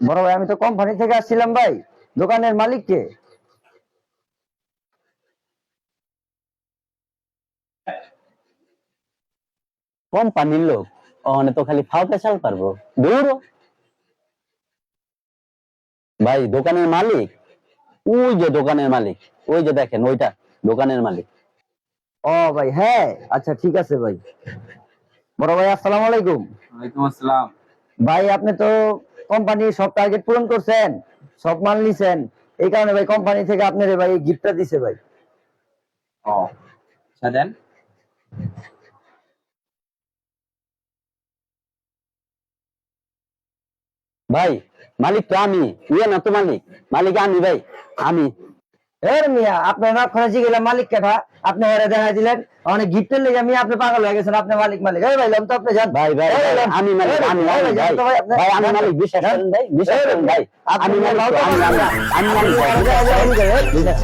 বড় ভাই, আমি তো কোম্পানি থেকে আসছিলাম ভাই। দোকানের মালিক কে? কোম্পানির লোক ওখানে তো খালি ফাও পেশাল পারবো দূর। ভাই দোকানের মালিক, ওই যে দোকানের মালিক, ওই যে দেখেন ওইটা দোকানের মালিক। ও ভাই, হ্যাঁ, আচ্ছা ঠিক আছে ভাই। বড় ভাই, আসসালামু আলাইকুম। ওয়ালাইকুম আসসালাম। ভাই, আপনি তো কোম্পানির সব টার্গেট পূরণ করছেন, সব মাল নিছেন। এই কারণে ভাই কোম্পানি থেকে আপনার ভাই গিফটটা দিছে ভাই। ও আচ্ছা দেন। ভাই মালিক তো আমি, ইয়ে না তো মালিক, মালিক আমি ভাই, আমি। এর মিয়া, আপনার না খরচি গেলাম মালিক কেটা, আপনি হেরে দেখা দিলেন অনেক গিফটের লেগে। আমি আপনি পাগল হয়ে গেছেন, আপনি মালিক মালিক। এই ভাই, তো আপনি যান ভাই ভাই এই ভাই, যান। আমি মালিক, এই আমি ভাই, মালিক যান ভাই, তো ভাই, আপনি ভাই আমি যান। মালিক, বিশ্বাস যান। করেন ভাই, বিশ্বাস এই করেন ভাই, আপনি আমি মালিক তো, মাল তো আমি মালিক মালিক, না। আমি মালিক আপনি ভাই, হেরে দেখা বিশ্বাস করেন। দিলেন। বিশ্বাস